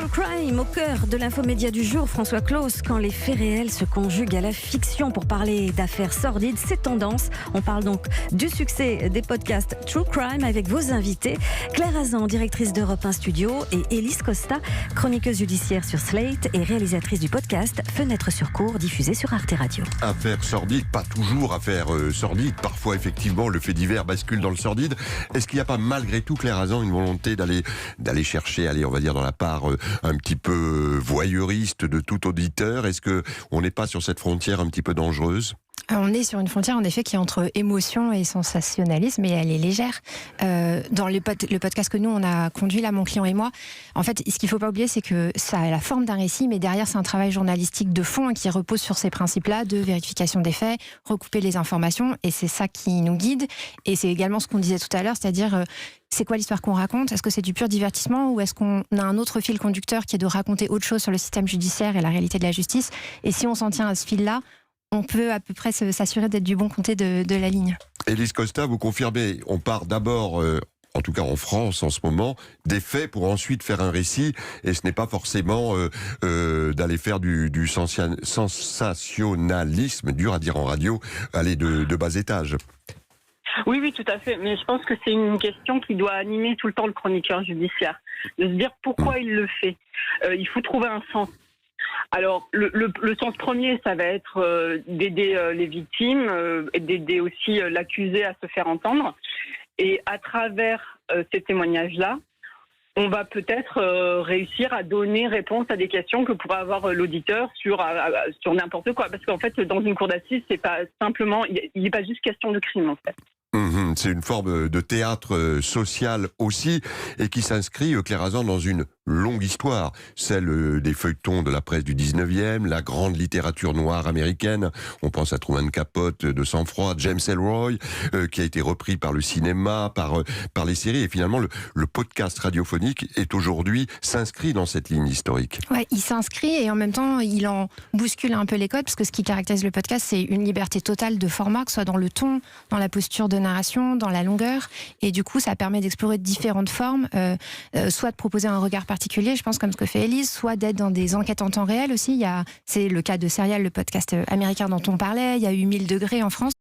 True Crime au cœur de l'infomédia du jour, François Claus, quand les faits réels se conjuguent à la fiction pour parler d'affaires sordides, c'est tendance. On parle donc du succès des podcasts True Crime avec vos invités, Claire Hazan, directrice d'Europe 1 Studio, et Élise Costa, chroniqueuse judiciaire sur Slate et réalisatrice du podcast Fenêtre sur cour, diffusé sur Arte Radio. Affaire sordide, pas toujours affaire sordide, parfois effectivement le fait divers bascule dans le sordide. Est-ce qu'il n'y a pas malgré tout, Claire Hazan, une volonté d'aller chercher, on va dire dans la part un petit peu voyeuriste de tout auditeur? Est-ce qu'on n'est pas sur cette frontière un petit peu dangereuse? On est sur une frontière en effet qui est entre émotion et sensationnalisme, et elle est légère. Dans le podcast que nous on a conduit là, mon client et moi, en fait ce qu'il ne faut pas oublier, c'est que ça a la forme d'un récit, mais derrière c'est un travail journalistique de fond qui repose sur ces principes-là de vérification des faits, recouper les informations, et c'est ça qui nous guide. Et c'est également ce qu'on disait tout à l'heure, c'est-à-dire c'est quoi l'histoire qu'on raconte? Est-ce que c'est du pur divertissement, ou est-ce qu'on a un autre fil conducteur qui est de raconter autre chose sur le système judiciaire et la réalité de la justice? Et si on s'en tient à ce fil-là, on peut à peu près s'assurer d'être du bon côté de la ligne. Élise Costa, vous confirmez, on part d'abord, en tout cas en France en ce moment, des faits pour ensuite faire un récit, et ce n'est pas forcément d'aller faire du sensationnalisme, dur à dire en radio, aller de bas étage. Oui, tout à fait. Mais je pense que c'est une question qui doit animer tout le temps le chroniqueur judiciaire. De se dire pourquoi il le fait. Il faut trouver un sens. Alors, le sens premier, ça va être d'aider les victimes, et d'aider aussi l'accusé à se faire entendre. Et à travers ces témoignages-là, on va peut-être réussir à donner réponse à des questions que pourrait avoir l'auditeur sur n'importe quoi. Parce qu'en fait, dans une cour d'assises, c'est pas simplement, il n'est pas juste question de crime, en fait. C'est une forme de théâtre social aussi, et qui s'inscrit, Claire Hazan, dans une longue histoire, celle des feuilletons de la presse du 19e, la grande littérature noire américaine. On pense à Truman Capote de Sang-Froid, James Ellroy, qui a été repris par le cinéma, par les séries, et finalement le podcast radiophonique est aujourd'hui, s'inscrit dans cette ligne historique. Ouais, il s'inscrit, et en même temps il en bouscule un peu les codes, parce que ce qui caractérise le podcast, c'est une liberté totale de format, que ce soit dans le ton, dans la posture de narration, dans la longueur, et du coup ça permet d'explorer différentes formes, soit de proposer un regard particulier, je pense, comme ce que fait Élise, soit d'être dans des enquêtes en temps réel aussi. C'est le cas de Serial, le podcast américain dont on parlait. Il y a eu 1000 degrés en France.